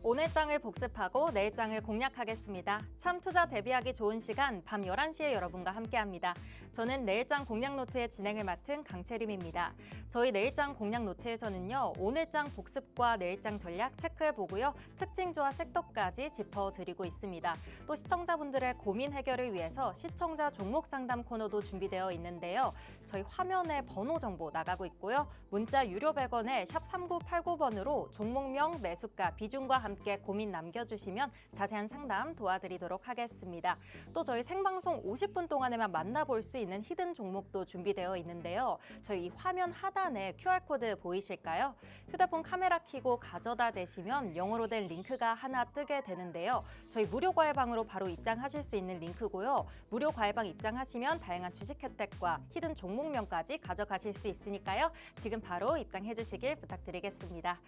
오늘 장을 복습하고 내일 장을 공략하겠습니다. 참 투자 대비하기 좋은 시간 밤 11시에 여러분과 함께합니다. 저는 내일장 공략 노트의 진행을 맡은 강채림입니다. 저희 내일장 공략 노트에서는요. 오늘장 복습과 내일장 전략 체크해보고요. 특징주와 섹터까지 짚어드리고 있습니다. 또 시청자분들의 고민 해결을 위해서 시청자 종목 상담 코너도 준비되어 있는데요. 저희 화면에 번호 정보 나가고 있고요. 문자 유료 100원에 샵 3989번으로 종목명, 매수가, 비중과 함께 고민 남겨주시면 자세한 상담 도와드리도록 하겠습니다. 또 저희 생방송 50분 동안에만 만나볼 수 있는 히든 종목도 준비되어 있는데요. 저희 이 화면 하단에 QR코드 보이실까요? 휴대폰 카메라 켜고 가져다 대시면 영어로 된 링크가 하나 뜨게 되는데요. 저희 무료 과외방으로 바로 입장하실 수 있는 링크고요. 무료 과외방 입장하시면 다양한 주식 혜택과 히든 종목명까지 가져가실 수 있으니까요. 지금 바로 입장해 주시길 부탁드리겠습니다.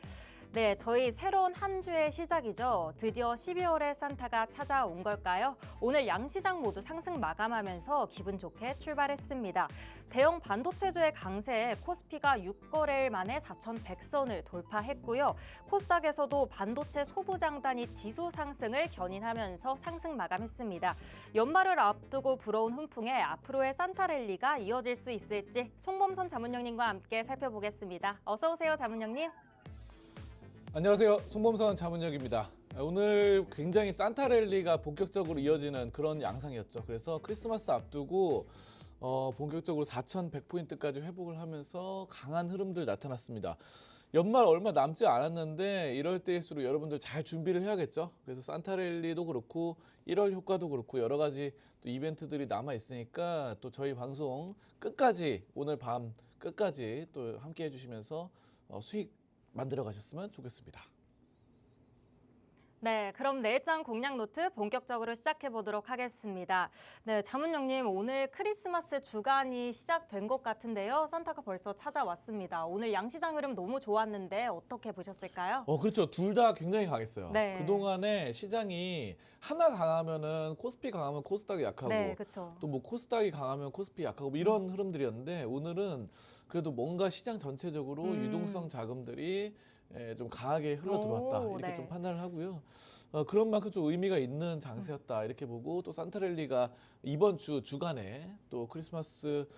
네, 저희 새로운 한 주의 시작이죠. 드디어 12월의 산타가 찾아온 걸까요? 오늘 양시장 모두 상승 마감하면서 기분 좋게 출발했습니다. 대형 반도체주의 강세에 코스피가 6거래일 만에 4,100선을 돌파했고요. 코스닥에서도 반도체 소부장단이 지수 상승을 견인하면서 상승 마감했습니다. 연말을 앞두고 불어온 훈풍에 앞으로의 산타랠리가 이어질 수 있을지 송범선 자문위원님과 함께 살펴보겠습니다. 어서 오세요, 자문위원님. 안녕하세요. 송범선 자문역입니다. 오늘 굉장히 산타랠리가 본격적으로 이어지는 그런 양상이었죠. 그래서 크리스마스 앞두고 본격적으로 4,100포인트까지 회복을 하면서 강한 흐름들 나타났습니다. 연말 얼마 남지 않았는데 이럴 때일수록 여러분들 잘 준비를 해야겠죠. 그래서 산타랠리도 그렇고 1월 효과도 그렇고 여러 가지 또 이벤트들이 남아 있으니까 또 저희 방송 끝까지 오늘 밤 끝까지 또 함께 해주시면서 수익 만들어 가셨으면 좋겠습니다. 네, 그럼 내일장 공략 노트 본격적으로 시작해 보도록 하겠습니다. 네, 자문위원님, 오늘 크리스마스 주간이 시작된 것 같은데요. 산타가 벌써 찾아왔습니다. 오늘 양시장 흐름 너무 좋았는데 어떻게 보셨을까요? 그렇죠. 둘 다 굉장히 강했어요. 네. 그동안에 시장이 하나 강하면은 코스피 강하면 코스닥이 약하고 네, 그렇죠. 또 뭐 코스닥이 강하면 코스피 약하고 뭐 이런 흐름들이었는데 오늘은 그래도 뭔가 시장 전체적으로 유동성 자금들이 좀 강하게 흘러 들어왔다 이렇게 네. 좀 판단을 하고요. 그런 만큼 좀 의미가 있는 장세였다 이렇게 보고 또 산타랠리가 이번 주간에 또 크리스마스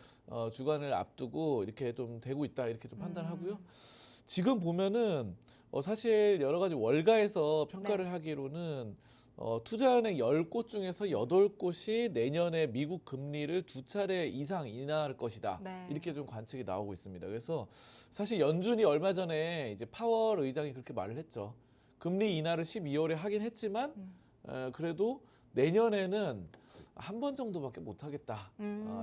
주간을 앞두고 이렇게 좀 되고 있다 이렇게 좀 판단하고요. 지금 보면은 사실 여러 가지 월가에서 평가를 하기로는 투자은행 10곳 중에서 8곳이 내년에 미국 금리를 2차례 이상 인하할 것이다. 네. 이렇게 좀 관측이 나오고 있습니다. 그래서 사실 연준이 얼마 전에 이제 파월 의장이 그렇게 말을 했죠. 금리 인하를 12월에 하긴 했지만 그래도 내년에는 한 번 정도밖에 못 하겠다.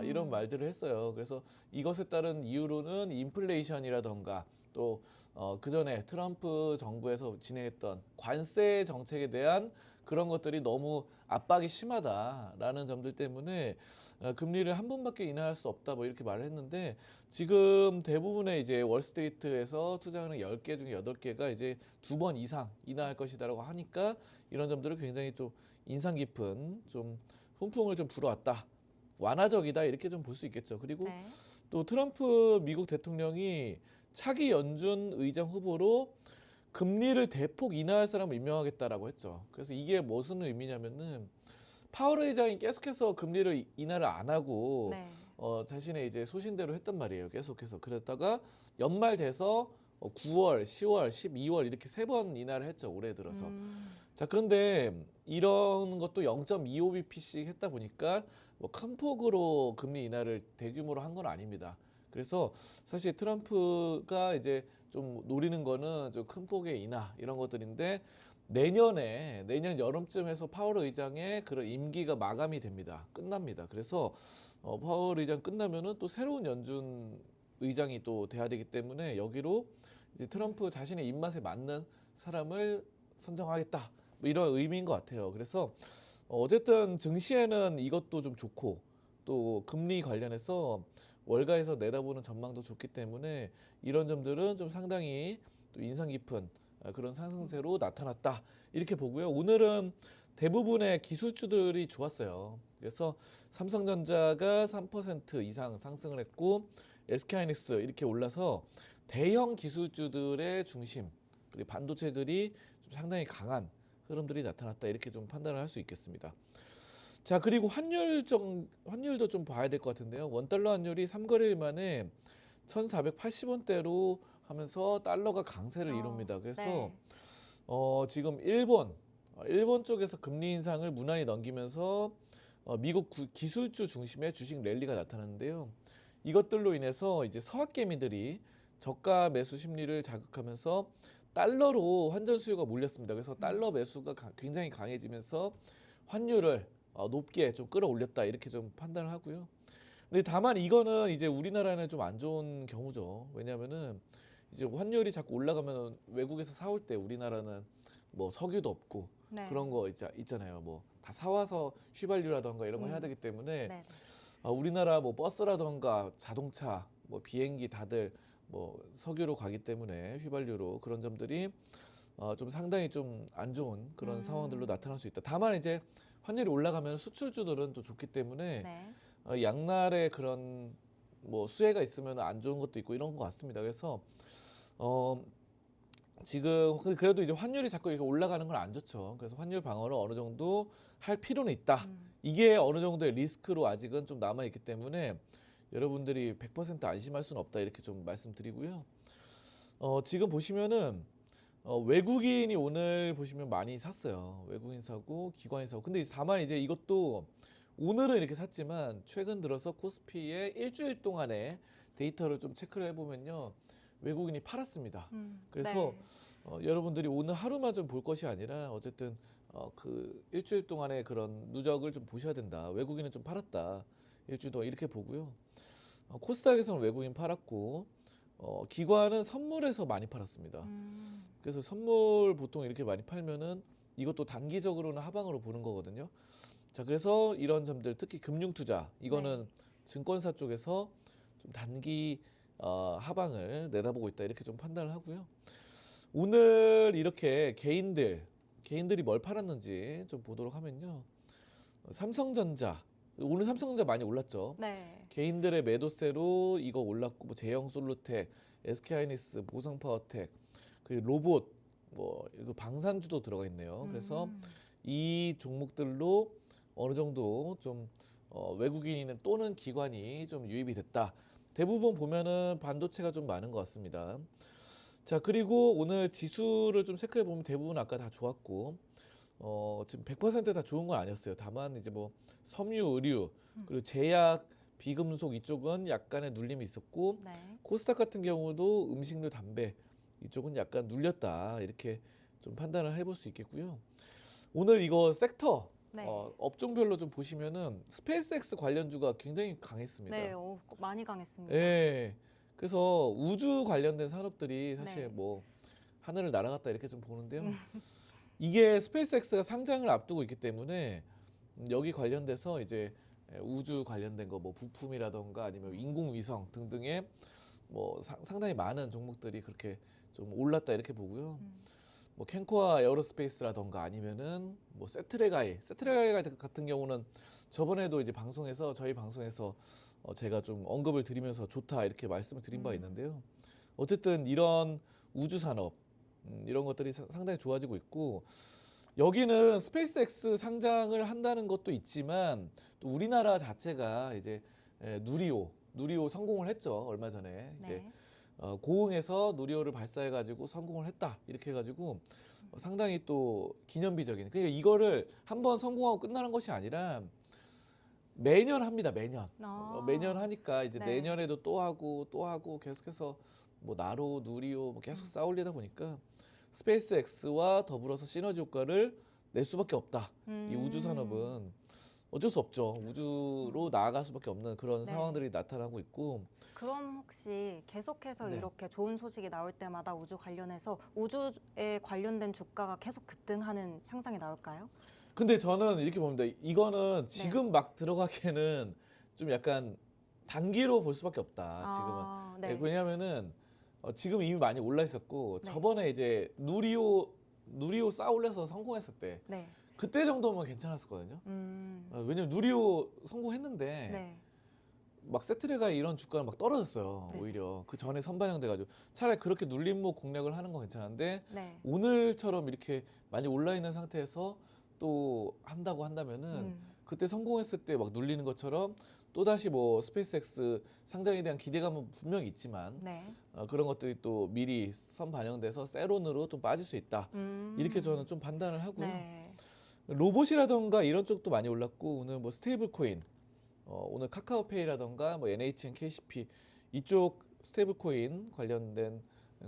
이런 말들을 했어요. 그래서 이것에 따른 이유로는 인플레이션이라던가 또 그전에 트럼프 정부에서 진행했던 관세 정책에 대한 그런 것들이 너무 압박이 심하다라는 점들 때문에 금리를 한 번밖에 인하할 수 없다 뭐 이렇게 말을 했는데 지금 대부분의 이제 월스트리트에서 투자하는 10개 중에 8개가 이제 2번 이상 인하할 것이다라고 하니까 이런 점들을 굉장히 좀 인상 깊은 좀 훈풍을 좀 불어왔다. 완화적이다 이렇게 좀 볼 수 있겠죠. 그리고 네. 또 트럼프 미국 대통령이 차기 연준 의장 후보로 금리를 대폭 인하할 사람을 임명하겠다라고 했죠. 그래서 이게 무슨 의미냐면은 파월 의장이 계속해서 금리를 인하를 안 하고 네. 자신의 이제 소신대로 했단 말이에요. 계속해서 그랬다가 연말 돼서 9월, 10월, 12월 이렇게 3번 인하를 했죠. 올해 들어서. 자, 그런데 이런 것도 0.25bp씩 했다 보니까 뭐 큰 폭으로 금리 인하를 대규모로 한 건 아닙니다. 그래서 사실 트럼프가 이제 좀 노리는 거는 좀 큰 폭의 인하 이런 것들인데 내년 여름쯤에서 파월 의장의 그런 임기가 마감이 됩니다. 끝납니다. 그래서 파월 의장 끝나면은 또 새로운 연준 의장이 또 돼야 되기 때문에 여기로 이제 트럼프 자신의 입맛에 맞는 사람을 선정하겠다. 뭐 이런 의미인 것 같아요. 그래서 어쨌든 증시에는 이것도 좀 좋고 또 금리 관련해서 월가에서 내다보는 전망도 좋기 때문에 이런 점들은 좀 상당히 또 인상 깊은 그런 상승세로 나타났다 이렇게 보고요. 오늘은 대부분의 기술주들이 좋았어요. 그래서 삼성전자가 3% 이상 상승을 했고 SK하이닉스 이렇게 올라서 대형 기술주들의 중심 그리고 반도체들이 좀 상당히 강한 흐름들이 나타났다 이렇게 좀 판단을 할 수 있겠습니다. 자 그리고 환율도 좀 봐야 될 것 같은데요. 원달러 환율이 3거래일 만에 1,480원대로 하면서 달러가 강세를 이룹니다. 그래서 네. 지금 일본 쪽에서 금리 인상을 무난히 넘기면서 미국 기술주 중심의 주식 랠리가 나타났는데요. 이것들로 인해서 이제 서학개미들이 저가 매수 심리를 자극하면서 달러로 환전 수요가 몰렸습니다. 그래서 달러 매수가 굉장히 강해지면서 환율을 높게 좀 끌어올렸다 이렇게 좀 판단을 하고요. 근데 다만 이거는 이제 우리나라는 좀 안 좋은 경우죠. 왜냐하면은 이제 환율이 자꾸 올라가면 외국에서 사올 때 우리나라는 뭐 석유도 없고 네. 그런 거 있잖아요. 뭐 다 사와서 휘발유라던가 이런 거 해야 되기 때문에 네. 우리나라 뭐 버스라던가 자동차, 뭐 비행기 다들 뭐 석유로 가기 때문에 휘발유로 그런 점들이 좀 상당히 좀 안 좋은 그런 상황들로 나타날 수 있다. 다만 이제 환율이 올라가면 수출주들은 또 좋기 때문에 네. 양날의 그런 뭐 수혜가 있으면 안 좋은 것도 있고 이런 것 같습니다. 그래서 지금 그래도 이제 환율이 자꾸 이렇게 올라가는 건 안 좋죠. 그래서 환율 방어를 어느 정도 할 필요는 있다. 이게 어느 정도의 리스크로 아직은 좀 남아 있기 때문에 여러분들이 100% 안심할 수는 없다 이렇게 좀 말씀드리고요. 지금 보시면은 외국인이 오늘 보시면 많이 샀어요. 외국인 사고 기관이 사고. 근데 다만 이제 이것도 오늘은 이렇게 샀지만 최근 들어서 코스피의 일주일 동안의 데이터를 좀 체크를 해보면요. 외국인이 팔았습니다. 그래서 네. 여러분들이 오늘 하루만 좀 볼 것이 아니라 어쨌든 그 일주일 동안의 그런 누적을 좀 보셔야 된다. 외국인은 좀 팔았다. 일주일 동안 이렇게 보고요. 코스닥에서는 외국인 팔았고 기관은 선물에서 많이 팔았습니다. 그래서 선물 보통 이렇게 많이 팔면은 이것도 단기적으로는 하방으로 보는 거거든요. 자 그래서 이런 점들 특히 금융투자 이거는 증권사 쪽에서 좀 단기 하방을 내다보고 있다 이렇게 좀 판단을 하고요. 오늘 이렇게 개인들이 뭘 팔았는지 좀 보도록 하면요. 삼성전자 오늘 삼성전자 많이 올랐죠. 네. 개인들의 매도세로 이거 올랐고 뭐 제형솔루텍, SK하이닉스, 보성파워텍, 그 로봇 뭐 이거 방산주도 들어가 있네요. 그래서 이 종목들로 어느 정도 좀 외국인이나 또는 기관이 좀 유입이 됐다. 대부분 보면은 반도체가 좀 많은 것 같습니다. 자 그리고 오늘 지수를 좀 체크해 보면 대부분 아까 다 좋았고 지금 100%다 좋은 건 아니었어요. 다만 이제 뭐 섬유, 의류 그리고 제약, 비금속 이쪽은 약간의 눌림이 있었고 네. 코스닥 같은 경우도 음식료, 담배 이쪽은 약간 눌렸다 이렇게 좀 판단을 해볼 수 있겠고요. 오늘 이거 섹터 네. 업종별로 좀 보시면은 스페이스X 관련주가 굉장히 강했습니다. 네. 많이 강했습니다. 예. 그래서 우주 관련된 산업들이 사실 네. 뭐 하늘을 날아갔다 이렇게 좀 보는데요. 이게 스페이스X가 상장을 앞두고 있기 때문에 여기 관련돼서 이제 우주 관련된 거 뭐 부품이라던가 아니면 인공위성 등등의 뭐 상당히 많은 종목들이 그렇게 좀 올랐다 이렇게 보고요. 뭐 캔코아 에어로스페이스라던가 아니면은 뭐 세트레가이 같은 경우는 저번에도 이제 저희 방송에서 제가 좀 언급을 드리면서 좋다 이렇게 말씀을 드린 바 있는데요. 어쨌든 이런 우주 산업 이런 것들이 상당히 좋아지고 있고 여기는 스페이스X 상장을 한다는 것도 있지만 또 우리나라 자체가 이제 누리호 성공을 했죠. 얼마 전에 이제 네. 고흥에서 누리호를 발사해가지고 성공을 했다 이렇게 해가지고 상당히 또 기념비적인. 그러니까 이거를 한번 성공하고 끝나는 것이 아니라 매년 합니다. 매년 하니까 이제 네. 내년에도 또 하고 계속해서 뭐 나로 누리호 뭐 계속 쌓아올리다 보니까 스페이스X와 더불어서 시너지 효과를 낼 수밖에 없다. 이 우주 산업은 어쩔 수 없죠. 우주로 나아갈 수밖에 없는 그런 네. 상황들이 나타나고 있고. 그럼 혹시 계속해서 네. 이렇게 좋은 소식이 나올 때마다 우주 관련해서 우주에 관련된 주가가 계속 급등하는 향상이 나올까요? 근데 저는 이렇게 봅니다. 이거는 지금 막 들어가기에는 좀 약간 단기로 볼 수밖에 없다. 지금은. 네. 왜냐하면은 지금 이미 많이 올라 있었고 네. 저번에 이제 누리호 누리호 쌓아 올려서 성공했을 때 네. 그때 정도면 괜찮았었거든요. 왜냐면 누리호 성공했는데 네. 막 세트레가 이런 주가는 막 떨어졌어요. 네. 오히려 그 전에 선반영돼가지고 차라리 그렇게 눌림목 공략을 하는 건 괜찮은데 네. 오늘처럼 이렇게 많이 올라 있는 상태에서 또 한다고 한다면은 그때 성공했을 때 막 눌리는 것처럼 또 다시 뭐 스페이스X 상장에 대한 기대감은 분명히 있지만 네. 그런 것들이 또 미리 선반영돼서 세론으로 좀 빠질 수 있다. 이렇게 저는 좀 판단을 하고요. 네. 로봇이라던가 이런 쪽도 많이 올랐고 오늘 뭐 스테이블 코인 오늘 카카오페이라던가 뭐 NHN, KCP 이쪽 스테이블 코인 관련된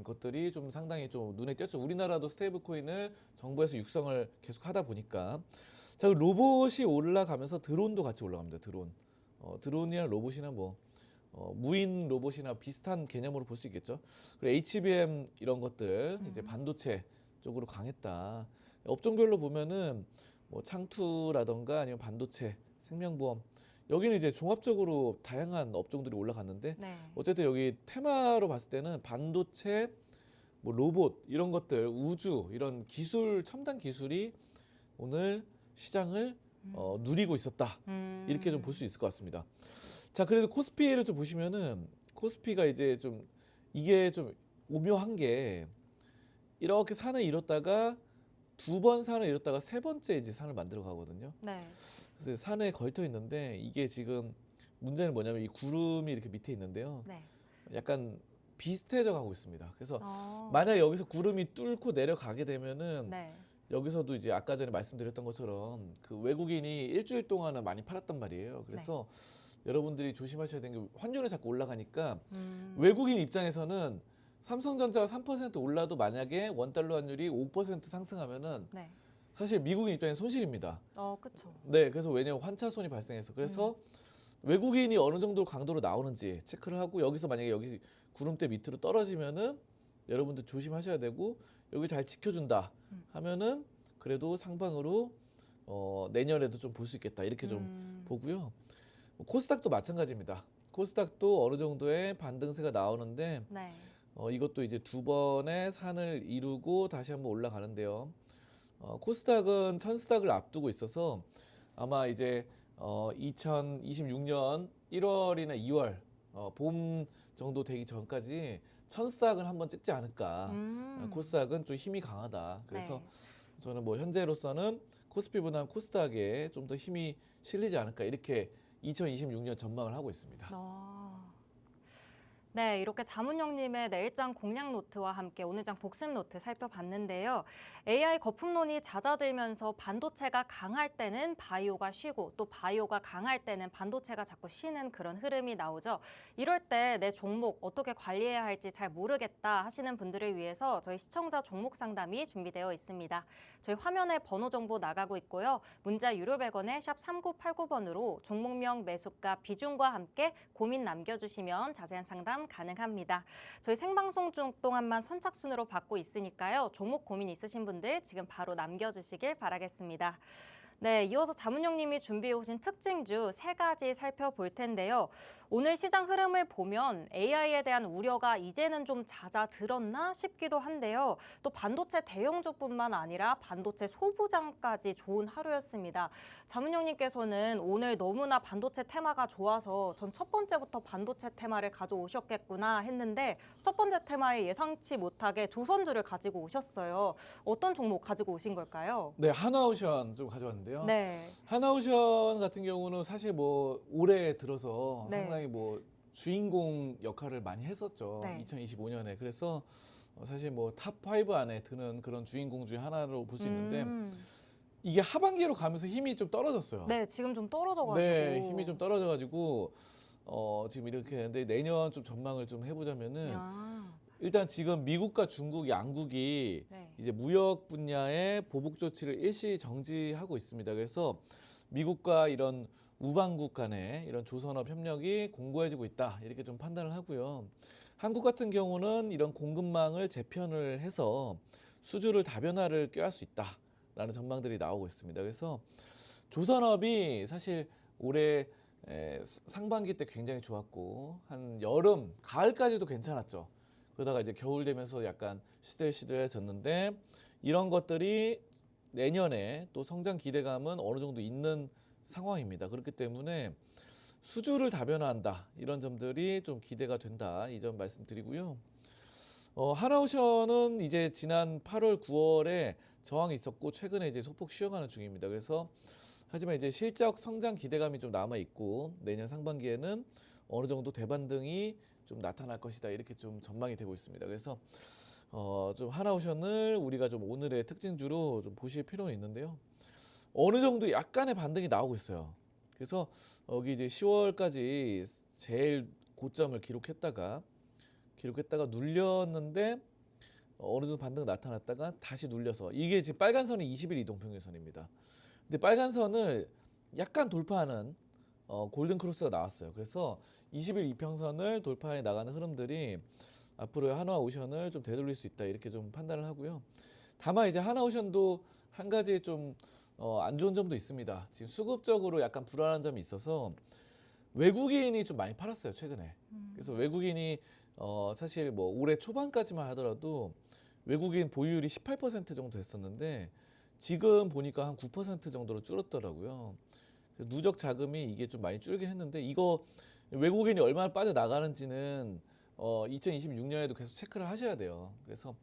것들이 좀 상당히 좀 눈에 띄었죠. 우리나라도 스테이블 코인을 정부에서 육성을 계속 하다 보니까 자, 로봇이 올라가면서 드론도 같이 올라갑니다. 드론이나 로봇이나 뭐 무인 로봇이나 비슷한 개념으로 볼 수 있겠죠. 그리고 HBM 이런 것들 이제 반도체 쪽으로 강했다. 업종별로 보면은 뭐 창투라던가 아니면 반도체, 생명보험 여기는 이제 종합적으로 다양한 업종들이 올라갔는데 네. 어쨌든 여기 테마로 봤을 때는 반도체, 뭐 로봇 이런 것들, 우주 이런 기술 첨단 기술이 오늘 시장을 누리고 있었다. 이렇게 좀 볼 수 있을 것 같습니다. 자, 그래서 코스피를 좀 보시면은 코스피가 이제 좀 이게 좀 오묘한 게 이렇게 산을 이뤘다가 두 번 산을 이뤘다가 세 번째 이제 산을 만들어 가거든요. 네. 그래서 산에 걸터 있는데 이게 지금 문제는 뭐냐면 이 구름이 이렇게 밑에 있는데요. 네. 약간 비슷해져 가고 있습니다. 그래서 어. 만약 여기서 구름이 뚫고 내려가게 되면은 네. 여기서도 이제 아까 전에 말씀드렸던 것처럼 그 외국인이 일주일 동안은 많이 팔았단 말이에요. 그래서 여러분들이 조심하셔야 되는 게 환율이 자꾸 올라가니까 외국인 입장에서는 삼성전자가 3% 올라도 만약에 원달러 환율이 5% 상승하면은 네. 사실 미국인 입장에 손실입니다. 그렇죠. 네, 그래서 왜냐면 환차손이 발생해서 그래서 외국인이 어느 정도 강도로 나오는지 체크를 하고 여기서 만약에 여기 구름대 밑으로 떨어지면은 여러분들 조심하셔야 되고 여기 잘 지켜준다 하면은 그래도 상방으로 내년에도 좀 볼 수 있겠다 이렇게 좀 보고요. 코스닥도 마찬가지입니다. 코스닥도 어느 정도의 반등세가 나오는데 네. 이것도 이제 두 번의 산을 이루고 다시 한번 올라가는데요. 코스닥은 천스닥을 앞두고 있어서 아마 이제 2026년 1월이나 2월 봄 정도 되기 전까지 천스닥을 한번 찍지 않을까. 코스닥은 좀 힘이 강하다. 그래서 네. 저는 뭐 현재로서는 코스피보다는 코스닥에 좀 더 힘이 실리지 않을까 이렇게 2026년 전망을 하고 있습니다. 네, 이렇게 자문형님의 내일장 공략 노트와 함께 오늘장 복습 노트 살펴봤는데요. AI 거품론이 잦아들면서 반도체가 강할 때는 바이오가 쉬고 또 바이오가 강할 때는 반도체가 자꾸 쉬는 그런 흐름이 나오죠. 이럴 때 내 종목 어떻게 관리해야 할지 잘 모르겠다 하시는 분들을 위해서 저희 시청자 종목 상담이 준비되어 있습니다. 저희 화면에 번호 정보 나가고 있고요. 문자 유료 100원에 샵 3989번으로 종목명, 매수가, 비중과 함께 고민 남겨주시면 자세한 상담 가능합니다. 저희 생방송 중 동안만 선착순으로 받고 있으니까요. 종목 고민 있으신 분들 지금 바로 남겨주시길 바라겠습니다. 네, 이어서 자문형님이 준비해 오신 특징주 3가지 살펴볼 텐데요. 오늘 시장 흐름을 보면 AI에 대한 우려가 이제는 좀 잦아들었나 싶기도 한데요. 또 반도체 대형주뿐만 아니라 반도체 소부장까지 좋은 하루였습니다. 자문형님께서는 오늘 너무나 반도체 테마가 좋아서 전 첫 번째부터 반도체 테마를 가져오셨겠구나 했는데 첫 번째 테마에 예상치 못하게 조선주를 가지고 오셨어요. 어떤 종목 가지고 오신 걸까요? 네, 하나오션 좀 가져왔는데요. 네. 하나오션 같은 경우는 사실 뭐 올해 들어서 네. 상당히 뭐 주인공 역할을 많이 했었죠. 네. 2025년에. 그래서 사실 뭐 탑5 안에 드는 그런 주인공 중에 하나로 볼 수 있는데 이게 하반기로 가면서 힘이 좀 떨어졌어요. 네, 지금 좀 떨어져가지고. 네, 힘이 좀 떨어져가지고 지금 이렇게 되는데 내년 좀 전망을 좀 해보자면은 일단 지금 미국과 중국, 양국이 네. 이제 무역 분야의 보복 조치를 일시 정지하고 있습니다. 그래서 미국과 이런 우방국 간의 이런 조선업 협력이 공고해지고 있다. 이렇게 좀 판단을 하고요. 한국 같은 경우는 이런 공급망을 재편을 해서 수주를 다변화를 꾀할 수 있다라는 전망들이 나오고 있습니다. 그래서 조선업이 사실 올해 상반기 때 굉장히 좋았고 한 여름, 가을까지도 괜찮았죠. 그러다가 이제 겨울 되면서 약간 시들시들해졌는데 이런 것들이 내년에 또 성장 기대감은 어느 정도 있는 상황입니다. 그렇기 때문에 수주를 다변화한다 이런 점들이 좀 기대가 된다 이 점 말씀드리고요. 하나오션은 이제 지난 8월, 9월에 저항이 있었고 최근에 이제 소폭 쉬어가는 중입니다. 그래서 하지만 이제 실적 성장 기대감이 좀 남아 있고 내년 상반기에는 어느 정도 대반등이 좀 나타날 것이다 이렇게 좀 전망이 되고 있습니다. 그래서 좀 하나오션을 우리가 좀 오늘의 특징주로 좀 보실 필요는 있는데요. 어느 정도 약간의 반등이 나오고 있어요. 그래서 여기 이제 10월까지 제일 고점을 기록했다가 눌렸는데 어느 정도 반등 나타났다가 다시 눌려서 이게 지금 빨간 선이 20일 이동평균선입니다. 근데 빨간 선을 약간 돌파하는 골든 크로스가 나왔어요. 그래서 20일 이평선을 돌파해 나가는 흐름들이 앞으로 하나오션을 좀 되돌릴 수 있다 이렇게 좀 판단을 하고요. 다만 이제 하나오션도 한 가지 좀 안 좋은 점도 있습니다. 지금 수급적으로 약간 불안한 점이 있어서 외국인이 좀 많이 팔았어요 최근에. 그래서 외국인이 사실 뭐 올해 초반까지만 하더라도 외국인 보유율이 18% 정도 됐었는데 지금 보니까 한 9% 정도로 줄었더라고요. 누적 자금이 이게 좀 많이 줄긴 했는데 이거 외국인이 얼마나 빠져나가는지는 2026년에도 계속 체크를 하셔야 돼요. 그래서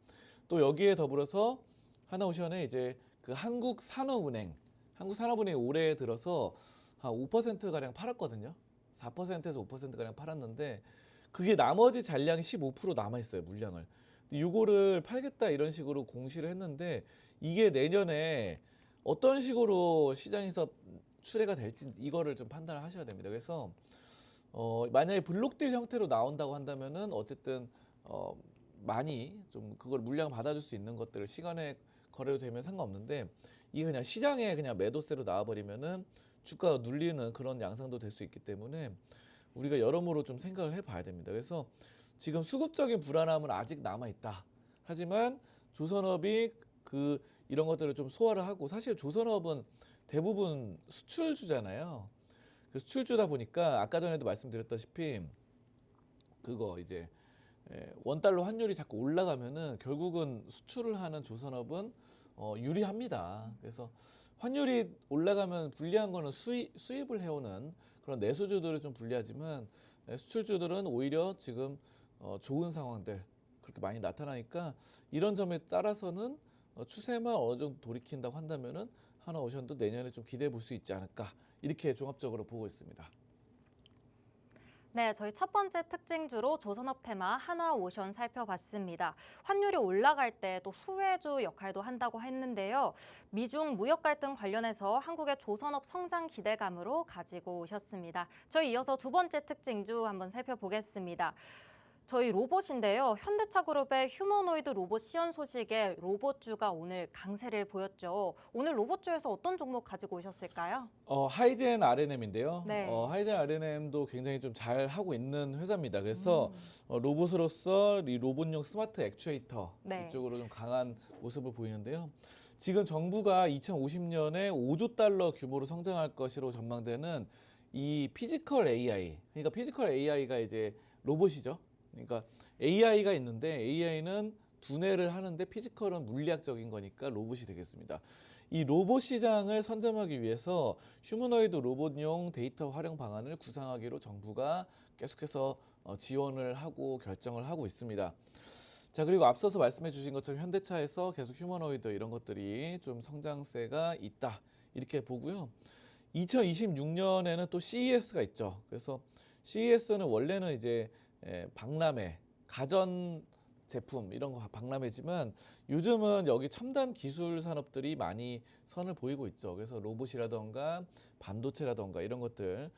또 여기에 더불어서 하나오션에 이제 그 한국산업은행이 올해 들어서 한 5%가량 팔았거든요. 4%에서 5%가량 팔았는데 그게 나머지 잔량이 15% 남아있어요. 물량을. 이거를 팔겠다 이런 식으로 공시를 했는데 이게 내년에 어떤 식으로 시장에서 출회가 될지 이거를 좀 판단을 하셔야 됩니다. 그래서 만약에 블록딜 형태로 나온다고 한다면은 어쨌든 많이 좀 그걸 물량 받아줄 수 있는 것들을 시간에 거래도 되면 상관없는데 이게 그냥 시장에 그냥 매도세로 나와버리면은 주가가 눌리는 그런 양상도 될 수 있기 때문에 우리가 여러모로 좀 생각을 해봐야 됩니다. 그래서 지금 수급적인 불안함은 아직 남아 있다. 하지만 조선업이 이런 것들을 좀 소화를 하고 사실 조선업은 대부분 수출주잖아요. 수출주다 보니까 아까 전에도 말씀드렸다시피 그거 이제 원달러 환율이 자꾸 올라가면은 결국은 수출을 하는 조선업은 유리합니다. 그래서 환율이 올라가면 불리한 거는 수입을 해오는 그런 내수주들은 좀 불리하지만 수출주들은 오히려 지금 좋은 상황들 그렇게 많이 나타나니까 이런 점에 따라서는 추세만 어느 정도 돌이킨다고 한다면은 하나오션도 내년에 좀 기대해 볼 수 있지 않을까 이렇게 종합적으로 보고 있습니다. 네, 저희 첫 번째 특징주로 조선업 테마 하나오션 살펴봤습니다. 환율이 올라갈 때 또 수혜주 역할도 한다고 했는데요. 미중 무역 갈등 관련해서 한국의 조선업 성장 기대감으로 가지고 오셨습니다. 저희 이어서 두 번째 특징주 한번 살펴보겠습니다. 저희 로봇인데요. 현대차그룹의 휴머노이드 로봇 시연 소식에 로봇주가 오늘 강세를 보였죠. 오늘 로봇주에서 어떤 종목 가지고 오셨을까요? 하이젠 R&M인데요. 네. 하이젠 R&M도 굉장히 좀 잘 하고 있는 회사입니다. 그래서 로봇으로서 이 로봇용 스마트 액추에이터 네. 이쪽으로 좀 강한 모습을 보이는데요. 지금 정부가 2050년에 5조 달러 규모로 성장할 것으로 전망되는 이 피지컬 AI, 그러니까 피지컬 AI가 이제 로봇이죠. 그러니까 AI가 있는데 AI는 두뇌를 하는데 피지컬은 물리학적인 거니까 로봇이 되겠습니다. 이 로봇 시장을 선점하기 위해서 휴머노이드 로봇용 데이터 활용 방안을 구상하기로 정부가 계속해서 지원을 하고 결정을 하고 있습니다. 자, 그리고 앞서서 말씀해 주신 것처럼 현대차에서 계속 휴머노이드 이런 것들이 좀 성장세가 있다 이렇게 보고요. 2026년에는 또 CES가 있죠. 그래서 CES는 원래는 이제 박람회, 가전 제품 이런 거 박람회지만 요즘은 여기 첨단 기술 산업들이 많이 선을 보이고 있죠. 그래서 로봇이라던가 반도체라던가 이런 것들,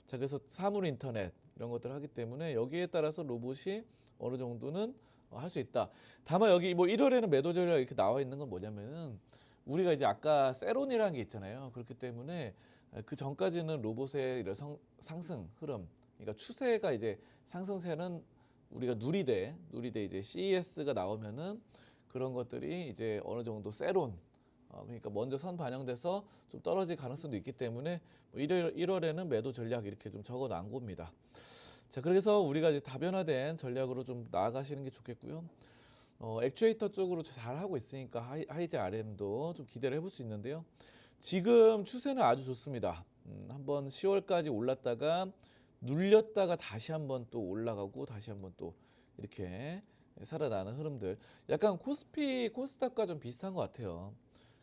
자 그래서 사물 인터넷 이런 것들을 하기 때문에 여기에 따라서 로봇이 어느 정도는 할 수 있다. 다만 여기 뭐 1월에는 매도 전략 이렇게 나와 있는 건 뭐냐면은 우리가 이제 아까 세론이라는 게 있잖아요. 그렇기 때문에 그 전까지는 로봇의 이런 상승 흐름, 그러니까 추세가 이제 상승세는 우리가 누리대 이제 CES가 나오면은 그런 것들이 이제 어느 정도 세론, 그러니까 먼저 선 반영돼서 좀 떨어질 가능성도 있기 때문에 뭐 1월에는 매도 전략 이렇게 좀 적어 놓은 겁니다. 자, 그래서 우리가 이제 다변화된 전략으로 좀 나아가시는 게 좋겠고요. 액추에이터 쪽으로 잘 하고 있으니까 하이제 RM도 좀 기대를 해볼 수 있는데요. 지금 추세는 아주 좋습니다. 한번 10월까지 올랐다가 눌렸다가 다시 한번 또 올라가고 다시 한번 또 이렇게 살아나는 흐름들. 약간 코스피, 코스닥과 좀 비슷한 것 같아요.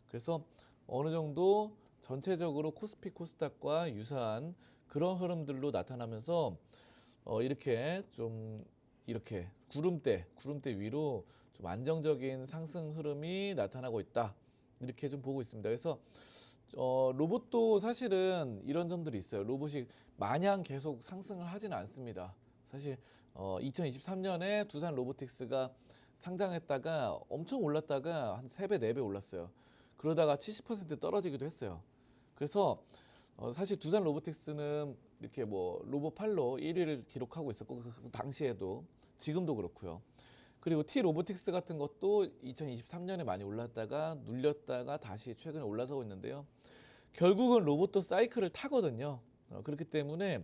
그래서 어느 정도 전체적으로 코스피, 코스닥과 유사한 그런 흐름들로 나타나면서 이렇게 좀 이렇게 구름대 위로 좀 안정적인 상승 흐름이 나타나고 있다. 이렇게 좀 보고 있습니다. 그래서 로봇도 사실은 이런 점들이 있어요. 로봇이 마냥 계속 상승을 하지는 않습니다. 사실 2023년에 두산 로보틱스가 상장했다가 엄청 올랐다가 한 3배, 4배 올랐어요. 그러다가 70% 떨어지기도 했어요. 그래서 사실 두산 로보틱스는 이렇게 뭐 로봇팔로 1위를 기록하고 있었고 그 당시에도 지금도 그렇고요. 그리고 T 로보틱스 같은 것도 2023년에 많이 올랐다가 눌렸다가 다시 최근에 올라서고 있는데요. 결국은 로봇도 사이클을 타거든요. 그렇기 때문에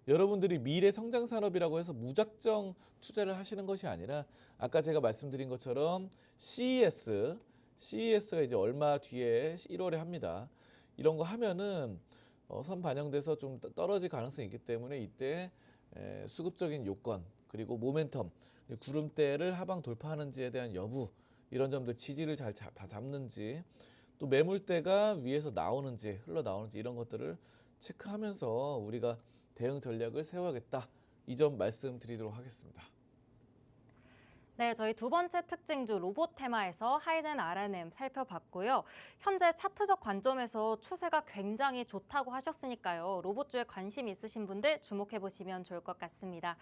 여러분들이 미래 성장 산업이라고 해서 무작정 투자를 하시는 것이 아니라 아까 제가 말씀드린 것처럼 CES가 이제 얼마 뒤에 1월에 합니다. 이런 거 하면은 선 반영돼서 좀 떨어질 가능성이 있기 때문에 이때 수급적인 요건 그리고 모멘텀 구름대를 하방 돌파하는지에 대한 여부 이런 점들 지지를 잘 잡는지 또 매물대가 위에서 나오는지 흘러나오는지 이런 것들을 체크하면서 우리가 대응 전략을 세워야겠다. 이 점 말씀드리도록 하겠습니다. 네, 저희 두 번째 특징주 로봇 테마에서 하이젠 R&M 살펴봤고요. 현재 차트적 관점에서 추세가 굉장히 좋다고 하셨으니까요. 로봇주에 관심 있으신 분들 주목해 보시면 좋을 것 같습니다.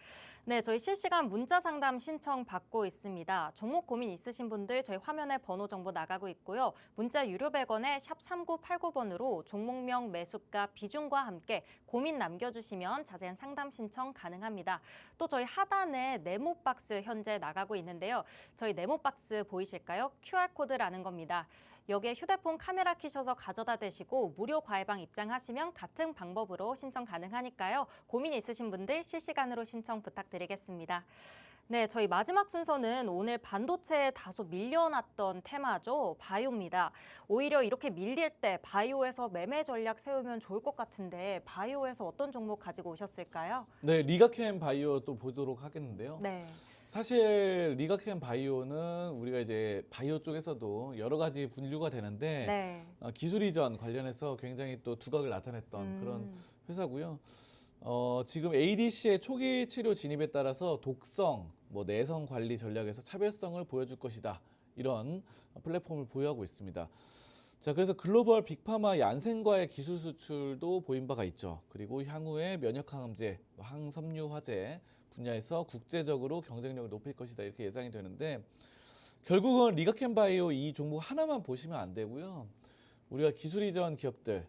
네, 저희 실시간 문자 상담 신청 받고 있습니다. 종목 고민 있으신 분들 저희 화면에 번호 정보 나가고 있고요. 문자 유료 100원에 샵 3989번으로 종목명, 매수가, 비중과 함께 고민 남겨주시면 자세한 상담 신청 가능합니다. 또 저희 하단에 네모 박스 현재 나가고 있는데요. 저희 네모 박스 보이실까요? QR코드라는 겁니다. 여기에 휴대폰 카메라 켜셔서 가져다 대시고 무료 과외방 입장하시면 같은 방법으로 신청 가능하니까요. 고민 있으신 분들 실시간으로 신청 부탁드리겠습니다. 네, 저희 마지막 순서는 오늘 반도체에 다소 밀려났던 테마죠. 바이오입니다. 오히려 이렇게 밀릴 때 바이오에서 매매 전략 세우면 좋을 것 같은데 바이오에서 어떤 종목 가지고 오셨을까요? 네, 리가캠 바이오 또 보도록 하겠는데요. 네. 사실 리가캠 바이오는 우리가 이제 바이오 쪽에서도 여러 가지 분류가 되는데 네. 기술 이전 관련해서 굉장히 또 두각을 나타냈던 그런 회사고요. 지금 ADC의 초기 치료 진입에 따라서 독성, 뭐 내성 관리 전략에서 차별성을 보여줄 것이다. 이런 플랫폼을 보유하고 있습니다. 자, 그래서 글로벌 빅파마 얀센과의 기술 수출도 보인 바가 있죠. 그리고 향후에 면역항암제, 항섬유 화제 분야에서 국제적으로 경쟁력을 높일 것이다. 이렇게 예상이 되는데 결국은 리가캠 바이오 이 종목 하나만 보시면 안 되고요. 우리가 기술 이전 기업들,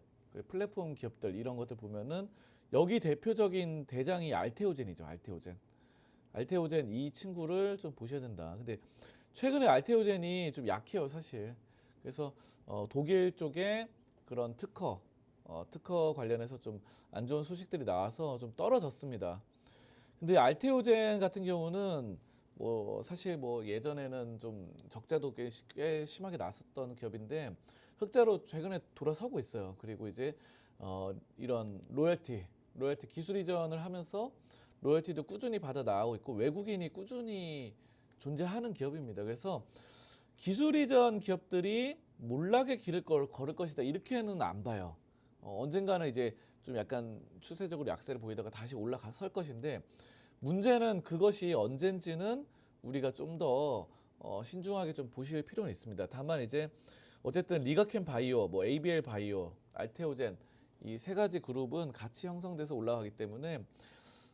플랫폼 기업들 이런 것들 보면은 여기 대표적인 대장이 알테오젠이죠. 알테오젠 이 친구를 좀 보셔야 된다. 근데 최근에 알테오젠이 좀 약해요, 사실. 그래서 독일 쪽에 그런 특허 관련해서 좀 안 좋은 소식들이 나와서 좀 떨어졌습니다. 근데 알테오젠 같은 경우는 뭐 사실 뭐 예전에는 좀 적자도 꽤 심하게 났었던 기업인데 흑자로 최근에 돌아서고 있어요. 그리고 이제 이런 로열티 기술 이전을 하면서 로열티도 꾸준히 받아 나가고 있고 외국인이 꾸준히 존재하는 기업입니다. 그래서 기술 이전 기업들이 몰락의 길을 걸을 것이다 이렇게는 안 봐요. 언젠가는 이제 좀 약간 추세적으로 약세를 보이다가 다시 올라설 것인데 문제는 그것이 언젠지는 우리가 좀 더 신중하게 좀 보실 필요는 있습니다. 다만 이제 어쨌든 리가캠 바이오, 뭐 ABL 바이오, 알테오젠 이 세 가지 그룹은 같이 형성돼서 올라가기 때문에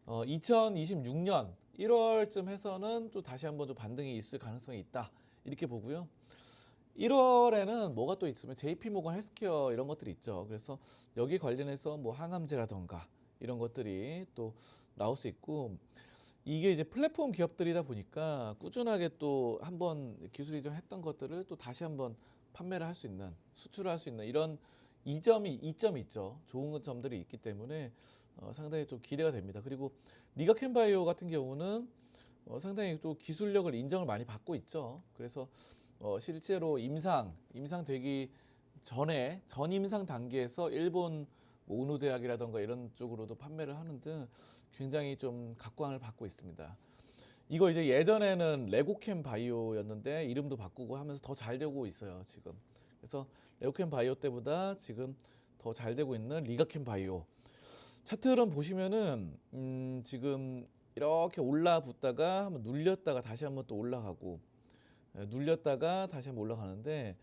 2026년 1월쯤 해서는 또 다시 한번 좀 반등이 있을 가능성이 있다 이렇게 보고요. 1월에는 뭐가 또 있으면 JP모건 헬스케어 이런 것들이 있죠. 그래서 여기 관련해서 뭐 항암제라던가 이런 것들이 또 나올 수 있고 이게 이제 플랫폼 기업들이다 보니까 꾸준하게 또 한번 기술 이전했던 것들을 또 다시 한번 판매를 할 수 있는 수출을 할 수 있는 이런 이점이 있죠. 좋은 점들이 있기 때문에 상당히 좀 기대가 됩니다. 그리고 리가캠바이오 같은 경우는 상당히 또 기술력을 인정을 많이 받고 있죠. 그래서 실제로 임상 되기 전에 전임상 단계에서 일본 뭐 은우제약이라던가 이런 쪽으로도 판매를 하는 등 굉장히 좀 각광을 받고 있습니다. 이거 이제 예전에는 레고캠 바이오였는데 이름도 바꾸고 하면서 더 잘 되고 있어요, 지금. 그래서 레고캠 바이오 때보다 지금 더 잘 되고 있는 리가캠 바이오. 차트를 보시면은 지금 이렇게 올라붙다가 한번 눌렸다가 다시 한번 또 올라가고 눌렸다가 다시 한번 올라가는데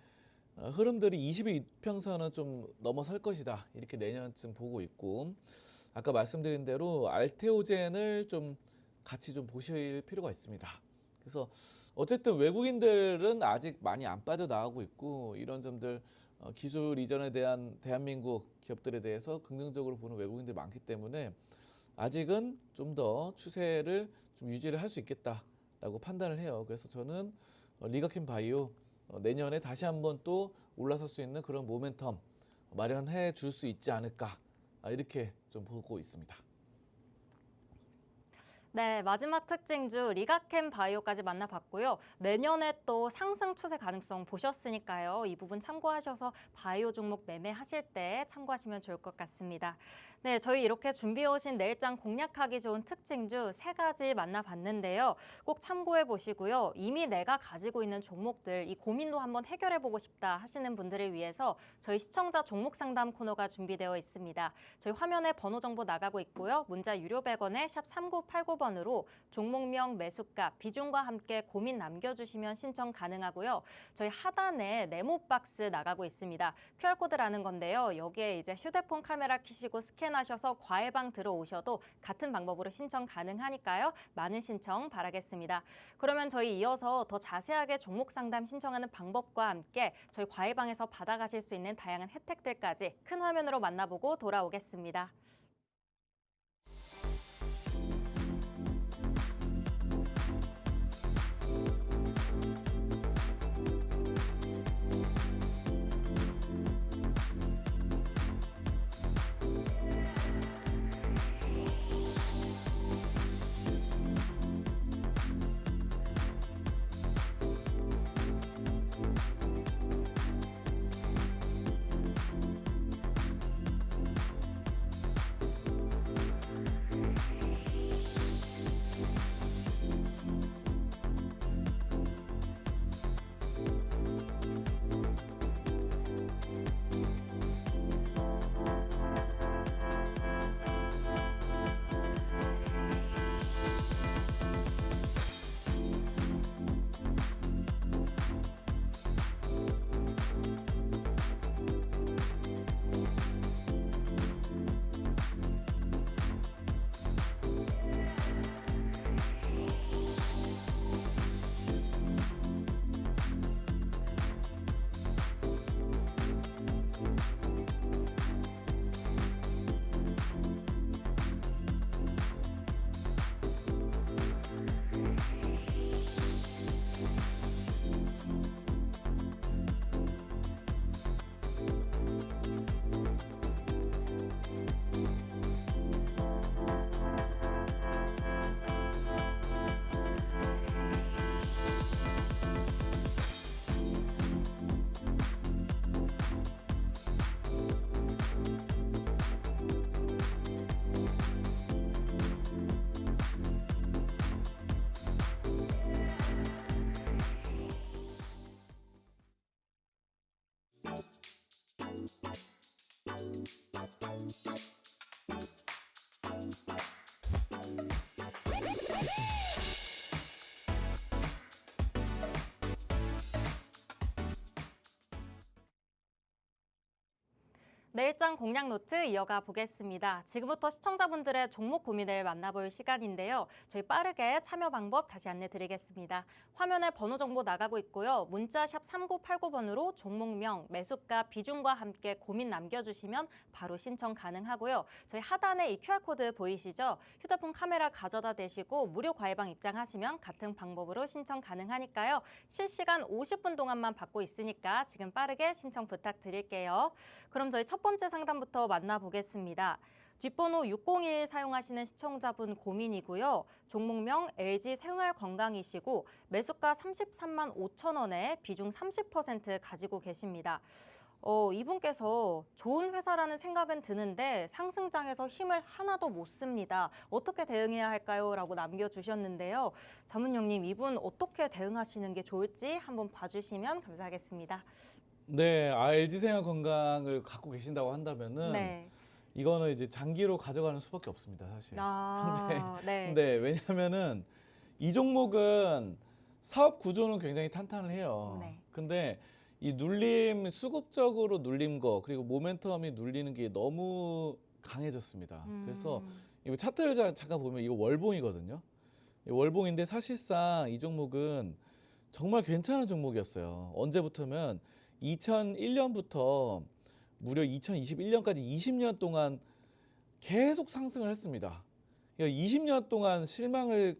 흐름들이 20일 이평선은 좀 넘어설 것이다. 이렇게 내년쯤 보고 있고 아까 말씀드린 대로 알테오젠을 좀 같이 좀 보실 필요가 있습니다. 그래서 어쨌든 외국인들은 아직 많이 안 빠져나가고 있고 이런 점들 기술 이전에 대한 대한민국 기업들에 대해서 긍정적으로 보는 외국인들이 많기 때문에 아직은 좀 더 추세를 좀 유지를 할 수 있겠다라고 판단을 해요. 그래서 저는 리가캠 바이오 내년에 다시 한번 또 올라설 수 있는 그런 모멘텀 마련해 줄 수 있지 않을까 이렇게 좀 보고 있습니다. 네, 마지막 특징주 리가캠 바이오까지 만나봤고요. 내년에 또 상승 추세 가능성 보셨으니까요. 이 부분 참고하셔서 바이오 종목 매매하실 때 참고하시면 좋을 것 같습니다. 네, 저희 이렇게 준비해 오신 내일장 공략하기 좋은 특징주 3가지 만나봤는데요. 꼭 참고해 보시고요. 이미 내가 가지고 있는 종목들 이 고민도 한번 해결해 보고 싶다 하시는 분들을 위해서 저희 시청자 종목 상담 코너가 준비되어 있습니다. 저희 화면에 번호 정보 나가고 있고요. 문자 유료 100원에 샵 3989번으로 종목명, 매수가, 비중과 함께 고민 남겨주시면 신청 가능하고요. 저희 하단에 네모 박스 나가고 있습니다. QR코드라는 건데요. 여기에 이제 휴대폰 카메라 켜시고 스캔하셔서 과외방 들어오셔도 같은 방법으로 신청 가능하니까요. 많은 신청 바라겠습니다. 그러면 저희 이어서 더 자세하게 종목 상담 신청하는 방법과 함께 저희 과외방에서 받아가실 수 있는 다양한 혜택들까지 큰 화면으로 만나보고 돌아오겠습니다. 내일장 공략 노트 이어가 보겠습니다. 지금부터 시청자분들의 종목 고민을 만나볼 시간인데요. 저희 빠르게 참여 방법 다시 안내 드리겠습니다. 화면에 번호 정보 나가고 있고요. 문자 샵 3989번으로 종목명, 매수가, 비중과 함께 고민 남겨주시면 바로 신청 가능하고요. 저희 하단에 이 QR코드 보이시죠? 휴대폰 카메라 가져다 대시고 무료 과외방 입장하시면 같은 방법으로 신청 가능하니까요. 실시간 50분 동안만 받고 있으니까 지금 빠르게 신청 부탁드릴게요. 그럼 저희 첫 번째 상담부터 만나보겠습니다. 뒷번호 601 사용하시는 시청자분 고민이고요. 종목명 LG생활건강이시고 매수가 33만 5천 원에 비중 30% 가지고 계십니다. 이분께서 좋은 회사라는 생각은 드는데 상승장에서 힘을 하나도 못 씁니다. 어떻게 대응해야 할까요? 라고 남겨주셨는데요. 자문용님, 이분 어떻게 대응하시는 게 좋을지 한번 봐주시면 감사하겠습니다. 네, LG생활건강을 갖고 계신다고 한다면은 네. 이거는 이제 장기로 가져가는 수밖에 없습니다, 사실. 네. 근데 왜냐하면은 이 종목은 사업 구조는 굉장히 탄탄해요. 네. 근데 이 눌림, 수급적으로 눌린 거 그리고 모멘텀이 눌리는 게 너무 강해졌습니다. 그래서 이 차트를 잠깐 보면 이거 월봉이거든요. 이 월봉인데 사실상 이 종목은 정말 괜찮은 종목이었어요. 언제부터면 2001년부터 무려 2021년까지 20년 동안 계속 상승을 했습니다. 그러니까 20년 동안 실망을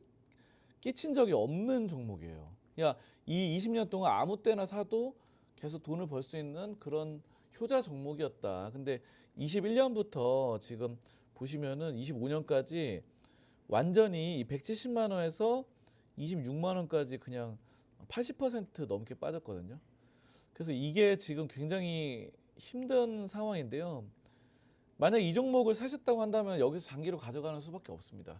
끼친 적이 없는 종목이에요. 그러니까 이 20년 동안 아무 때나 사도 계속 돈을 벌 수 있는 그런 효자 종목이었다. 근데 21년부터 지금 보시면은 25년까지 완전히 170만 원에서 26만 원까지 그냥 80% 넘게 빠졌거든요. 그래서 이게 지금 굉장히 힘든 상황인데요. 만약 이 종목을 사셨다고 한다면 여기서 장기로 가져가는 수밖에 없습니다.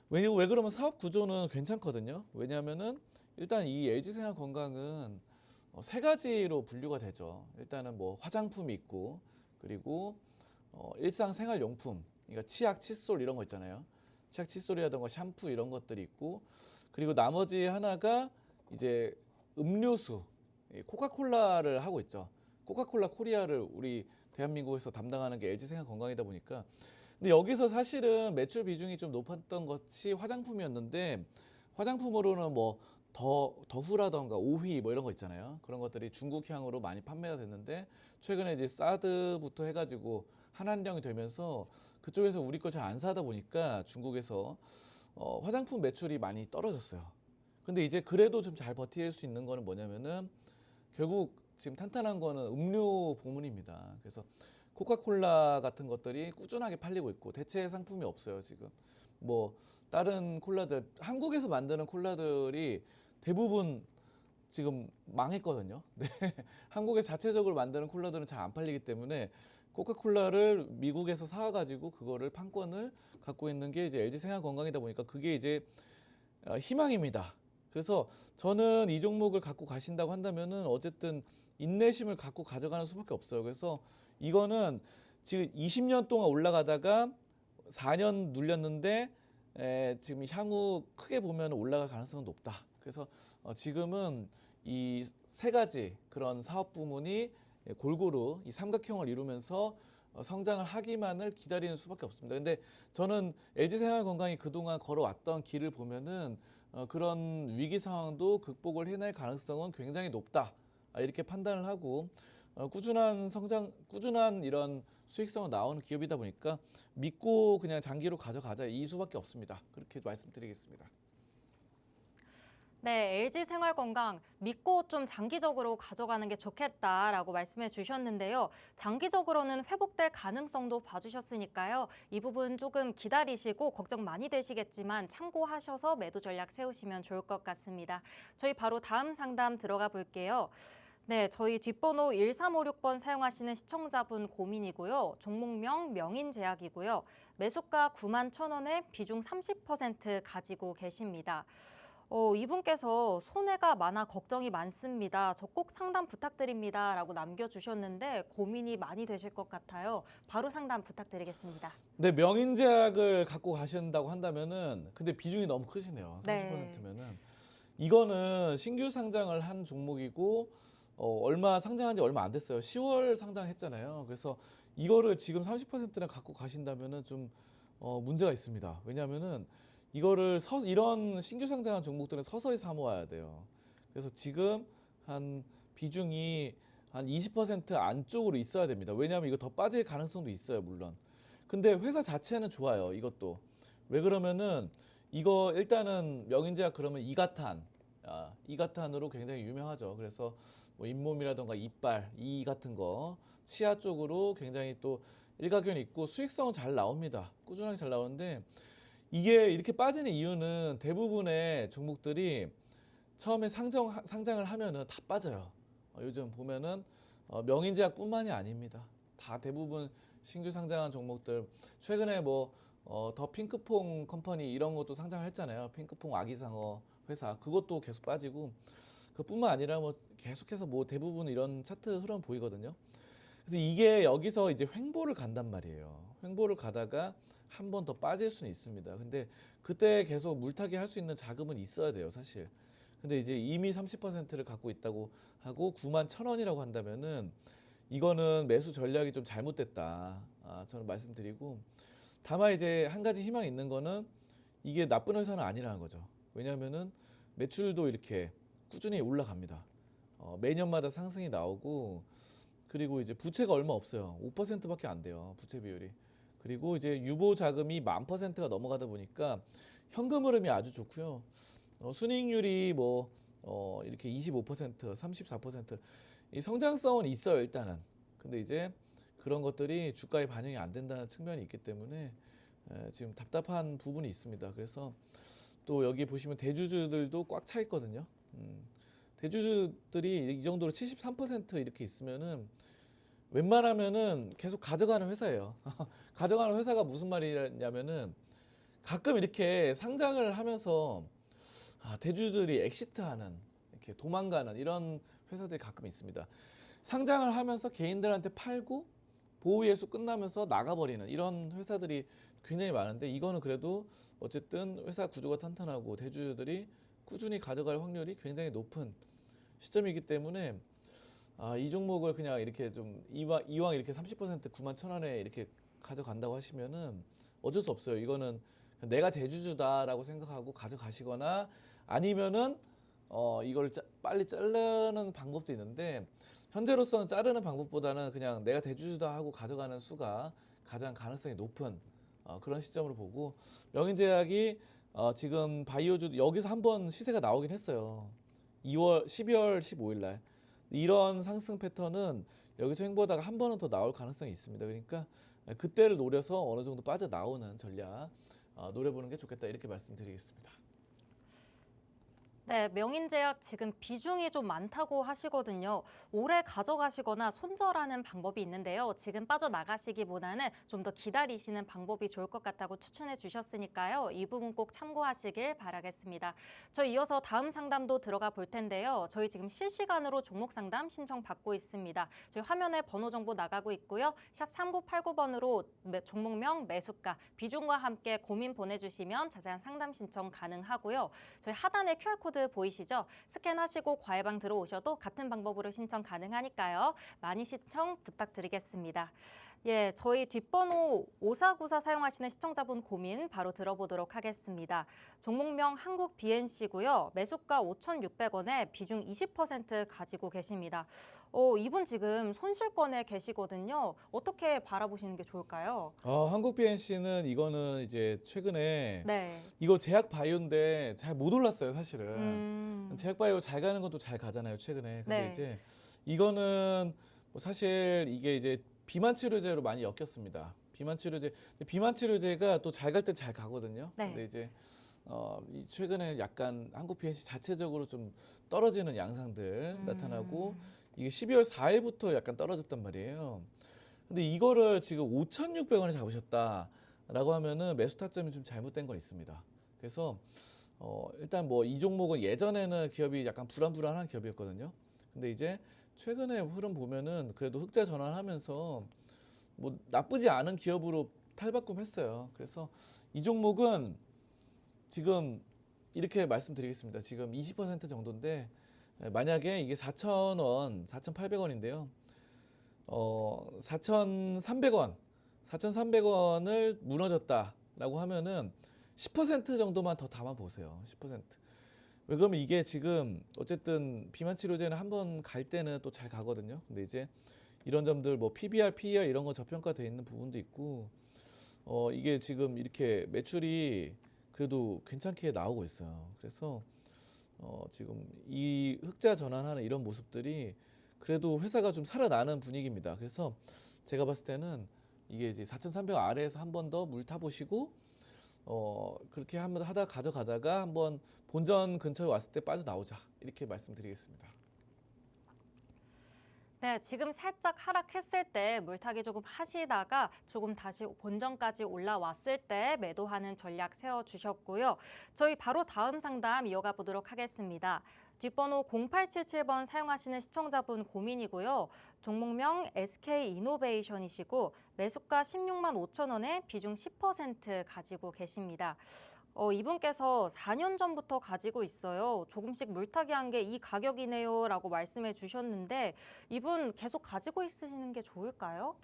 왜 그러면 사업 구조는 괜찮거든요. 왜냐하면은 일단 이 LG생활건강은 세 가지로 분류가 되죠. 일단은 뭐 화장품이 있고, 그리고 일상생활용품, 그러니까 치약, 칫솔 이런 거 있잖아요. 치약, 칫솔이라든가 샴푸 이런 것들이 있고, 그리고 나머지 하나가 이제 음료수, 코카콜라를 하고 있죠. 코카콜라 코리아를 우리 대한민국에서 담당하는 게 LG생활건강이다 보니까. 근데 여기서 사실은 매출 비중이 좀 높았던 것이 화장품이었는데, 화장품으로는 뭐 더후라던가 오휘 뭐 이런 거 있잖아요. 그런 것들이 중국향으로 많이 판매가 됐는데 최근에 이제 사드부터 해가지고 한한령이 되면서 그쪽에서 우리 거 잘 안 사다 보니까 중국에서 화장품 매출이 많이 떨어졌어요. 근데 이제 그래도 좀 잘 버틸 수 있는 거는 뭐냐면은 결국 지금 탄탄한 거는 음료 부문입니다. 그래서 코카콜라 같은 것들이 꾸준하게 팔리고 있고 대체 상품이 없어요 지금. 뭐 다른 콜라들, 한국에서 만드는 콜라들이 대부분 지금 망했거든요. 네. 한국에 자체적으로 만드는 콜라들은 잘 안 팔리기 때문에 코카콜라를 미국에서 사가지고 그거를 판권을 갖고 있는 게 이제 LG생활건강이다 보니까 그게 이제 희망입니다. 그래서 저는 이 종목을 갖고 가신다고 한다면은 어쨌든 인내심을 갖고 가져가는 수밖에 없어요. 그래서 이거는 지금 20년 동안 올라가다가 4년 눌렸는데 지금 향후 크게 보면 올라갈 가능성은 높다. 그래서 지금은 이 세 가지 그런 사업 부문이 골고루 이 삼각형을 이루면서 성장을 하기만을 기다리는 수밖에 없습니다. 근데 저는 LG생활건강이 그동안 걸어왔던 길을 보면은 그런 위기 상황도 극복을 해낼 가능성은 굉장히 높다. 이렇게 판단을 하고 꾸준한 성장, 꾸준한 이런 수익성은 나오는 기업이다 보니까 믿고 그냥 장기로 가져가자 이 수밖에 없습니다. 그렇게 말씀드리겠습니다. 네, LG생활건강 믿고 좀 장기적으로 가져가는 게 좋겠다라고 말씀해 주셨는데요. 장기적으로는 회복될 가능성도 봐주셨으니까요. 이 부분 조금 기다리시고 걱정 많이 되시겠지만 참고하셔서 매도 전략 세우시면 좋을 것 같습니다. 저희 바로 다음 상담 들어가 볼게요. 네, 저희 뒷번호 1356번 사용하시는 시청자분 고민이고요. 종목명 명인제약이고요. 매수가 9만 1,000원에 비중 30% 가지고 계십니다. 이분께서 손해가 많아 걱정이 많습니다. 적극 상담 부탁드립니다. 라고 남겨주셨는데 고민이 많이 되실 것 같아요. 바로 상담 부탁드리겠습니다. 네, 명인제약을 갖고 가신다고 한다면은 근데 비중이 너무 크시네요. 30%면은. 이거는 신규 상장을 한 종목이고 상장한 지 얼마 안 됐어요. 10월 상장했잖아요. 그래서 이거를 지금 30%나 갖고 가신다면은 좀 문제가 있습니다. 왜냐하면은 이거를 이런 신규 상장한 종목들은 서서히 사모아야 돼요. 그래서 지금 한 비중이 한 20% 안쪽으로 있어야 됩니다. 왜냐하면 이거 더 빠질 가능성도 있어요, 물론. 근데 회사 자체는 좋아요, 이것도. 왜 그러면은 이거 일단은 명인제약 그러면 이가탄으로 굉장히 유명하죠. 그래서 뭐 잇몸이라던가 이빨, 이 같은 거 치아 쪽으로 굉장히 또 일가견이 있고 수익성은 잘 나옵니다. 꾸준하게 잘 나오는데 이게 이렇게 빠지는 이유는 대부분의 종목들이 처음에 상장을 하면은 다 빠져요. 요즘 보면은 명인제약뿐만이 아닙니다. 다 대부분 신규 상장한 종목들 최근에 뭐 더 핑크퐁 컴퍼니 이런 것도 상장을 했잖아요. 핑크퐁 아기상어 회사 그것도 계속 빠지고 그뿐만 아니라 뭐 계속해서 뭐 대부분 이런 차트 흐름 보이거든요. 그래서 이게 여기서 이제 횡보를 간단 말이에요. 횡보를 가다가 한 번 더 빠질 수는 있습니다. 근데 그때 계속 물타기 할 수 있는 자금은 있어야 돼요, 사실. 근데 이제 이미 30%를 갖고 있다고 하고 91,000원이라고 한다면은 이거는 매수 전략이 좀 잘못됐다. 저는 말씀드리고 다만 이제 한 가지 희망이 있는 거는 이게 나쁜 회사는 아니라는 거죠. 왜냐하면은 매출도 이렇게 꾸준히 올라갑니다. 매년마다 상승이 나오고 그리고 이제 부채가 얼마 없어요. 5%밖에 안 돼요. 부채 비율이. 그리고 이제 유보 자금이 10,000%가 넘어가다 보니까 현금 흐름이 아주 좋고요. 순이익률이 뭐 이렇게 25%, 34%이 성장성은 있어요, 일단은. 근데 이제 그런 것들이 주가에 반영이 안 된다는 측면이 있기 때문에 지금 답답한 부분이 있습니다. 그래서 또 여기 보시면 대주주들도 꽉 차 있거든요. 대주주들이 이 정도로 73% 이렇게 있으면은 웬만하면은 계속 가져가는 회사예요. 가져가는 회사가 무슨 말이냐면은 가끔 이렇게 상장을 하면서 대주주들이 엑시트하는 이렇게 도망가는 이런 회사들이 가끔 있습니다. 상장을 하면서 개인들한테 팔고 보호예수 끝나면서 나가버리는 이런 회사들이 굉장히 많은데 이거는 그래도 어쨌든 회사 구조가 탄탄하고 대주주들이 꾸준히 가져갈 확률이 굉장히 높은 시점이기 때문에 이 종목을 그냥 이렇게 좀 이왕 이렇게 30% 91,000원에 이렇게 가져간다고 하시면은 어쩔 수 없어요. 이거는 내가 대주주다라고 생각하고 가져가시거나 아니면은 이걸 빨리 자르는 방법도 있는데 현재로서는 자르는 방법보다는 그냥 내가 대주주다 하고 가져가는 수가 가장 가능성이 높은 그런 시점으로 보고 명인제약이 지금 바이오주 여기서 한번 시세가 나오긴 했어요. 12월 15일 날 이런 상승 패턴은 여기서 횡보하다가 한 번은 더 나올 가능성이 있습니다. 그러니까 그때를 노려서 어느 정도 빠져나오는 전략 노려보는 게 좋겠다 이렇게 말씀드리겠습니다. 네, 명인제약 지금 비중이 좀 많다고 하시거든요. 오래 가져가시거나 손절하는 방법이 있는데요. 지금 빠져나가시기보다는 좀 더 기다리시는 방법이 좋을 것 같다고 추천해 주셨으니까요. 이 부분 꼭 참고하시길 바라겠습니다. 저희 이어서 다음 상담도 들어가 볼 텐데요. 저희 지금 실시간으로 종목 상담 신청 받고 있습니다. 저희 화면에 번호 정보 나가고 있고요. 샵 3989번으로 종목명, 매수가, 비중과 함께 고민 보내주시면 자세한 상담 신청 가능하고요. 저희 하단에 QR코드 보이시죠? 스캔하시고 과외방 들어오셔도 같은 방법으로 신청 가능하니까요. 많이 신청 부탁드리겠습니다. 예, 저희 뒷번호 5494 사용하시는 시청자분 고민 바로 들어보도록 하겠습니다. 종목명 한국 BNC고요. 매수가 5,600원에 비중 20% 가지고 계십니다. 이분 지금 손실권에 계시거든요. 어떻게 바라보시는 게 좋을까요? 한국 BNC는 이거는 이제 최근에 네. 이거 제약 바이오인데 잘 못 올랐어요, 사실은. 제약 바이오 잘 가는 것도 잘 가잖아요, 최근에. 근데 네. 이제 이거는 뭐 사실 이게 이제 비만 치료제로 많이 엮였습니다. 비만 치료제가 또 잘 갈 때 잘 가거든요. 네. 근데 이제 최근에 약간 한국 BNC 자체적으로 좀 떨어지는 양상들 나타나고 이게 12월 4일부터 약간 떨어졌단 말이에요. 근데 이거를 지금 5,600원에 잡으셨다라고 하면은 매수 타점이 좀 잘못된 건 있습니다. 그래서 일단 뭐 이 종목은 예전에는 기업이 약간 불안불안한 기업이었거든요. 근데 이제 최근에 흐름 보면은 그래도 흑자 전환하면서 뭐 나쁘지 않은 기업으로 탈바꿈했어요. 그래서 이 종목은 지금 이렇게 말씀드리겠습니다. 지금 20% 정도인데 만약에 이게 4,000원, 4,800원인데요. 4,300원을 무너졌다라고 하면은 10% 정도만 더 담아 보세요. 10%. 왜 그러면 이게 지금 어쨌든 비만 치료제는 한번 갈 때는 또 잘 가거든요. 근데 이제 이런 점들 뭐 PBR, PER 이런 거 저평가되어 있는 부분도 있고 이게 지금 이렇게 매출이 그래도 괜찮게 나오고 있어요. 그래서 지금 이 흑자 전환하는 이런 모습들이 그래도 회사가 좀 살아나는 분위기입니다. 그래서 제가 봤을 때는 이게 이제 4,300 아래에서 한 번 더 물 타보시고 그렇게 한번 하다 가져가다가 한번 본전 근처에 왔을 때 빠져나오자 이렇게 말씀드리겠습니다. 네, 지금 살짝 하락했을 때 물타기 조금 하시다가 조금 다시 본전까지 올라왔을 때 매도하는 전략 세워주셨고요. 저희 바로 다음 상담 이어가 보도록 하겠습니다. 뒷번호 0877번 사용하시는 시청자분 고민이고요. 종목명 SK이노베이션이시고 매수가 16만 5천 원에 비중 10% 가지고 계십니다. 이분께서 4년 전부터 가지고 있어요. 조금씩 물타기 한 게 이 가격이네요 라고 말씀해 주셨는데 이분 계속 가지고 있으시는 게 좋을까요?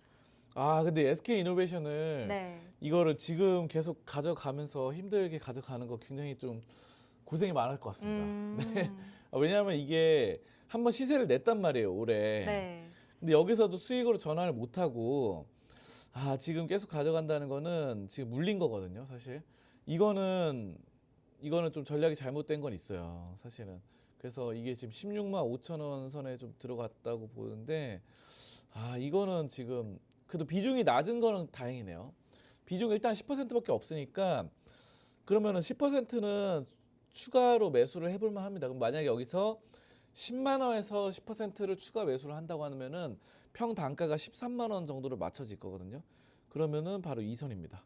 근데 SK이노베이션을 네. 이거를 지금 계속 가져가면서 힘들게 가져가는 거 굉장히 좀 고생이 많을 것 같습니다. 네. 왜냐하면 이게 한번 시세를 냈단 말이에요, 올해. 네. 근데 여기서도 수익으로 전환을 못하고 지금 계속 가져간다는 거는 지금 물린 거거든요, 사실. 이거는 좀 전략이 잘못된 건 있어요, 사실은. 그래서 이게 지금 16만 5천 원 선에 좀 들어갔다고 보는데 이거는 지금 그래도 비중이 낮은 거는 다행이네요. 비중 일단 10%밖에 없으니까 그러면은 10%는 추가로 매수를 해볼 만합니다. 그럼 만약에 여기서 10만 원에서 10%를 추가 매수를 한다고 하면은 평 단가가 13만 원 정도로 맞춰질 거거든요. 그러면은 바로 이 선입니다.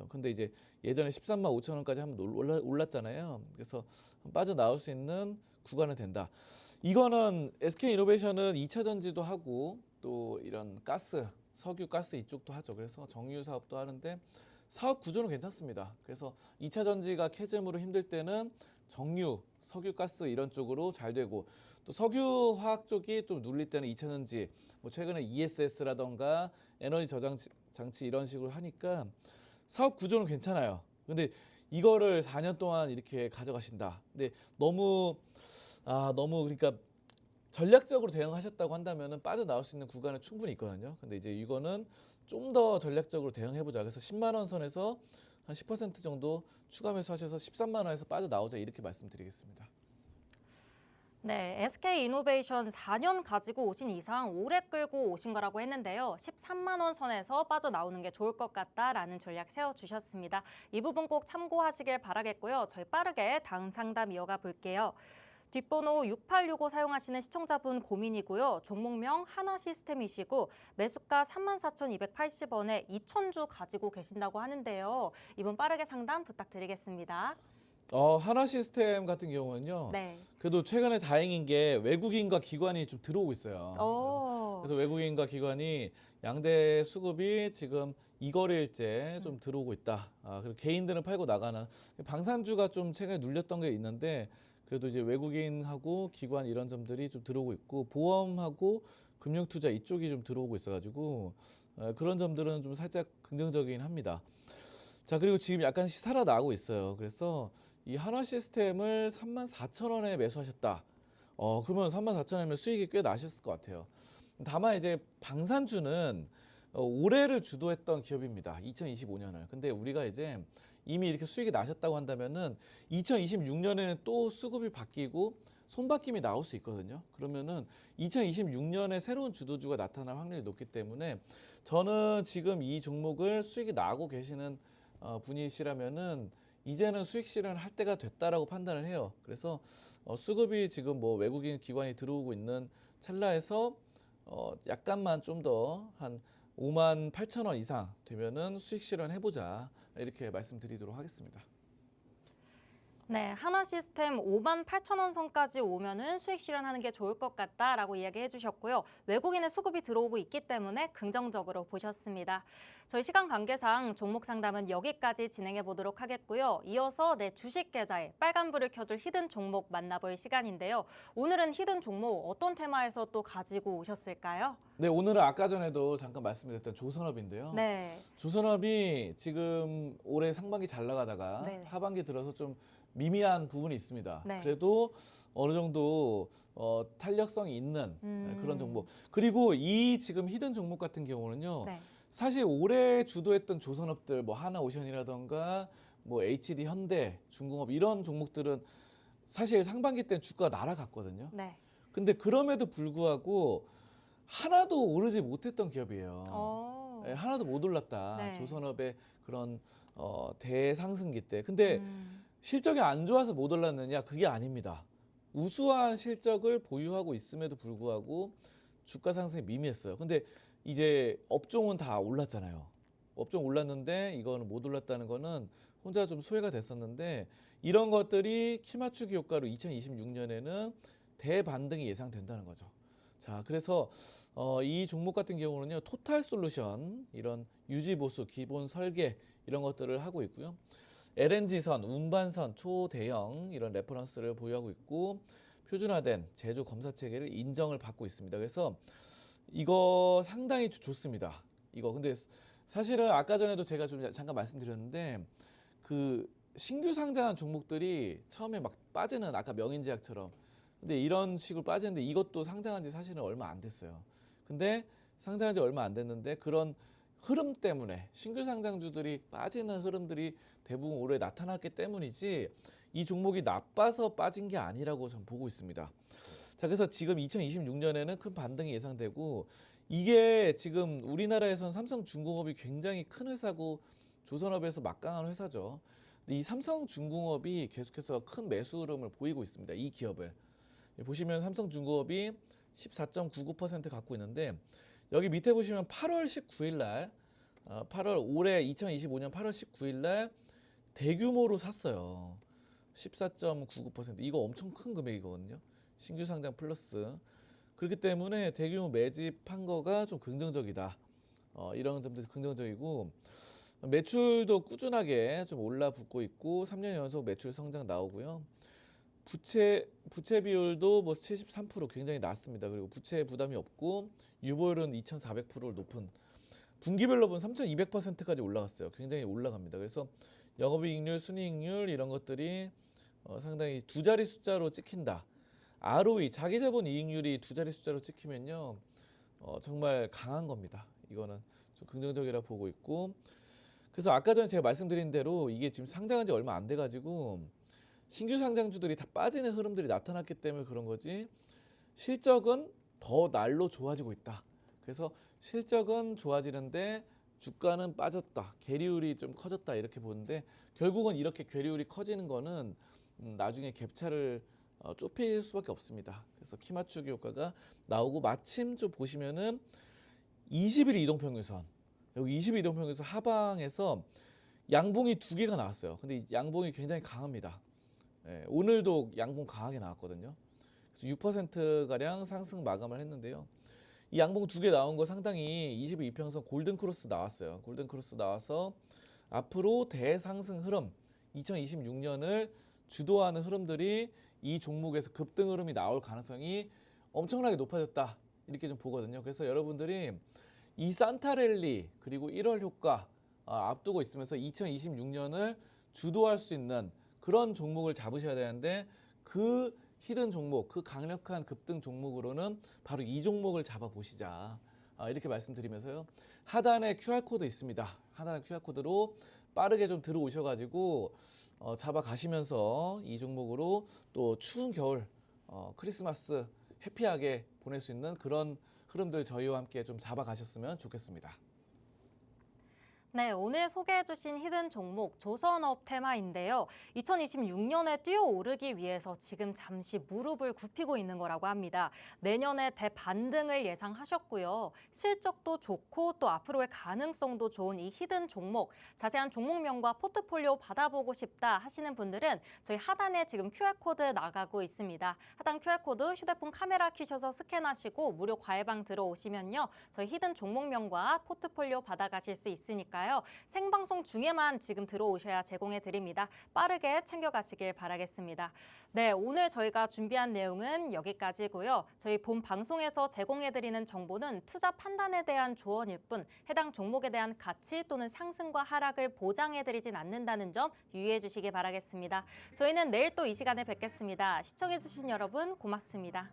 근데 이제 예전에 13만 5천 원까지 한번 올랐잖아요. 그래서 빠져나올 수 있는 구간은 된다. 이거는 SK이노베이션은 2차 전지도 하고 또 이런 가스, 석유 가스 이쪽도 하죠. 그래서 정유 사업도 하는데 사업 구조는 괜찮습니다. 그래서 2차 전지가 캐즘으로 힘들 때는 정유, 석유 가스 이런 쪽으로 잘 되고 또 석유 화학 쪽이 또 눌릴 때는 2차 전지, 뭐 최근에 ESS라던가 에너지 저장 장치 이런 식으로 하니까 사업 구조는 괜찮아요. 근데 이거를 4년 동안 이렇게 가져가신다. 근데 너무 그러니까 전략적으로 대응하셨다고 한다면은 빠져나올 수 있는 구간은 충분히 있거든요. 근데 이제 이거는 좀 더 전략적으로 대응해보자. 그래서 10만 원 선에서 한 10% 정도 추가 매수하셔서 13만 원에서 빠져나오자 이렇게 말씀드리겠습니다. 네, SK이노베이션 4년 가지고 오신 이상 오래 끌고 오신 거라고 했는데요. 13만 원 선에서 빠져나오는 게 좋을 것 같다라는 전략 세워주셨습니다. 이 부분 꼭 참고하시길 바라겠고요. 저희 빠르게 다음 상담 이어가 볼게요. 뒷번호 6865 사용하시는 시청자분 고민이고요. 종목명 하나시스템이시고 매수가 34,280원에 2,000주 가지고 계신다고 하는데요. 이분 빠르게 상담 부탁드리겠습니다. 하나 시스템 같은 경우는요. 네. 그래도 최근에 다행인 게 외국인과 기관이 좀 들어오고 있어요. 그래서 외국인과 기관이 양대 수급이 지금 2거래일째 좀 들어오고 있다. 그리고 개인들은 팔고 나가는 방산주가 좀 최근에 눌렸던 게 있는데 그래도 이제 외국인하고 기관 이런 점들이 좀 들어오고 있고 보험하고 금융투자 이쪽이 좀 들어오고 있어가지고 그런 점들은 좀 살짝 긍정적이긴 합니다. 자, 그리고 지금 약간씩 살아나고 있어요. 그래서 이 한화 시스템을 34,000원에 매수하셨다. 그러면 34,000원이면 수익이 꽤 나셨을 것 같아요. 다만 이제 방산주는 올해를 주도했던 기업입니다. 2025년을. 근데 우리가 이제 이미 이렇게 수익이 나셨다고 한다면은 2026년에는 또 수급이 바뀌고 손바뀜이 나올 수 있거든요. 그러면은 2026년에 새로운 주도주가 나타날 확률이 높기 때문에 저는 지금 이 종목을 수익이 나고 계시는 분이시라면은 이제는 수익 실현을 할 때가 됐다라고 판단을 해요. 그래서 수급이 지금 뭐 외국인 기관이 들어오고 있는 찰나에서 약간만 좀 더 한 5만 8천 원 이상 되면은 수익 실현 해보자 이렇게 말씀드리도록 하겠습니다. 네, 하나시스템 5만 8천 원 선까지 오면은 수익 실현하는 게 좋을 것 같다라고 이야기해 주셨고요. 외국인의 수급이 들어오고 있기 때문에 긍정적으로 보셨습니다. 저희 시간 관계상 종목 상담은 여기까지 진행해 보도록 하겠고요. 이어서 내 주식 계좌에 빨간불을 켜줄 히든 종목 만나볼 시간인데요. 오늘은 히든 종목 어떤 테마에서 또 가지고 오셨을까요? 네, 오늘은 아까 전에도 잠깐 말씀드렸던 조선업인데요. 네. 조선업이 지금 올해 상반기 잘 나가다가 네. 하반기 들어서 좀 미미한 부분이 있습니다. 네. 그래도 어느 정도 탄력성이 있는 그런 종목. 그리고 이 지금 히든 종목 같은 경우는요. 네. 사실 올해 주도했던 조선업들 뭐 하나오션이라던가 뭐 HD 현대, 중공업 이런 종목들은 사실 상반기 때는 주가가 날아갔거든요. 네. 근데 그럼에도 불구하고 하나도 오르지 못했던 기업이에요. 예, 하나도 못 올랐다. 네. 조선업의 그런 대상승기 때. 근데 실적이 안 좋아서 못 올랐느냐? 그게 아닙니다. 우수한 실적을 보유하고 있음에도 불구하고 주가 상승이 미미했어요. 근데 이제 업종은 다 올랐잖아요. 업종 올랐는데 이거는 못 올랐다는 거는 혼자 좀 소외가 됐었는데 이런 것들이 키 맞추기 효과로 2026년에는 대반등이 예상된다는 거죠. 자, 그래서 이 종목 같은 경우는요, 토탈 솔루션 이런 유지 보수, 기본 설계 이런 것들을 하고 있고요. LNG선, 운반선, 초대형 이런 레퍼런스를 보유하고 있고 표준화된 제조 검사 체계를 인정을 받고 있습니다. 그래서 이거 상당히 좋습니다. 이거 근데 사실은 아까 전에도 제가 좀 잠깐 말씀드렸는데 그 신규 상장한 종목들이 처음에 막 빠지는 아까 명인제약처럼 근데 이런 식으로 빠지는데 이것도 상장한 지 사실은 얼마 안 됐어요. 근데 상장한 지 얼마 안 됐는데 그런 흐름 때문에 신규 상장주들이 빠지는 흐름들이 대부분 올해 나타났기 때문이지 이 종목이 나빠서 빠진 게 아니라고 저는 보고 있습니다. 자, 그래서 지금 2026년에는 큰 반등이 예상되고 이게 지금 우리나라에선 삼성중공업이 굉장히 큰 회사고 조선업에서 막강한 회사죠. 근데 이 삼성중공업이 계속해서 큰 매수 흐름을 보이고 있습니다. 이 기업을. 보시면 삼성중공업이 14.99% 갖고 있는데 여기 밑에 보시면 8월 19일 날 올해 2025년 8월 19일 날 대규모로 샀어요. 14.99% 이거 엄청 큰 금액이거든요. 신규 상장 플러스. 그렇기 때문에 대규모 매집한 거가 좀 긍정적이다. 이런 점도 긍정적이고 매출도 꾸준하게 좀 올라붙고 있고 3년 연속 매출 성장 나오고요. 부채 비율도 뭐 73% 굉장히 낮습니다. 그리고 부채 부담이 없고 유보율은 2,400%를 높은 분기별로 보면 3,200%까지 올라갔어요. 굉장히 올라갑니다. 그래서 영업이익률, 순이익률 이런 것들이 상당히 두 자리 숫자로 찍힌다. ROE, 자기자본 이익률이 두 자리 숫자로 찍히면요, 정말 강한 겁니다. 이거는 좀 긍정적이라 보고 있고, 그래서 아까 전에 제가 말씀드린 대로 이게 지금 상장한 지 얼마 안 돼가지고 신규 상장주들이 다 빠지는 흐름들이 나타났기 때문에 그런 거지 실적은 더 날로 좋아지고 있다. 그래서 실적은 좋아지는데 주가는 빠졌다. 계리율이 좀 커졌다. 이렇게 보는데 결국은 이렇게 계리율이 커지는 거는 나중에 갭차를 좁힐 수밖에 없습니다. 그래서 키 맞추기 효과가 나오고 마침 좀 보시면은 20일 이동평균선 여기 20일 이동평균선 하방에서 양봉이 두 개가 나왔어요. 근데 이 양봉이 굉장히 강합니다. 예, 오늘도 양봉 강하게 나왔거든요. 그래서 6%가량 상승 마감을 했는데요. 이 양봉 두 개 나온 거 상당히 20일 이평선 골든크로스 나왔어요. 골든크로스 나와서 앞으로 대상승 흐름 2026년을 주도하는 흐름들이 이 종목에서 급등 흐름이 나올 가능성이 엄청나게 높아졌다. 이렇게 좀 보거든요. 그래서 여러분들이 이 산타랠리 그리고 1월 효과 앞두고 있으면서 2026년을 주도할 수 있는 그런 종목을 잡으셔야 되는데 그 히든 종목, 그 강력한 급등 종목으로는 바로 이 종목을 잡아보시자. 이렇게 말씀드리면서요. 하단에 QR코드 있습니다. 하단에 QR코드로 빠르게 좀 들어오셔가지고 잡아가시면서 이 종목으로 또 추운 겨울 크리스마스 해피하게 보낼 수 있는 그런 흐름들 저희와 함께 좀 잡아가셨으면 좋겠습니다. 네, 오늘 소개해주신 히든 종목 조선업 테마인데요. 2026년에 뛰어오르기 위해서 지금 잠시 무릎을 굽히고 있는 거라고 합니다. 내년에 대반등을 예상하셨고요. 실적도 좋고 또 앞으로의 가능성도 좋은 이 히든 종목, 자세한 종목명과 포트폴리오 받아보고 싶다 하시는 분들은 저희 하단에 지금 QR코드 나가고 있습니다. 하단 QR코드 휴대폰 카메라 켜셔서 스캔하시고 무료 과외방 들어오시면요. 저희 히든 종목명과 포트폴리오 받아가실 수 있으니까요. 생방송 중에만 지금 들어오셔야 제공해 드립니다. 빠르게 챙겨가시길 바라겠습니다. 네, 오늘 저희가 준비한 내용은 여기까지고요. 저희 본 방송에서 제공해 드리는 정보는 투자 판단에 대한 조언일 뿐 해당 종목에 대한 가치 또는 상승과 하락을 보장해 드리진 않는다는 점 유의해 주시기 바라겠습니다. 저희는 내일 또 이 시간에 뵙겠습니다. 시청해 주신 여러분 고맙습니다.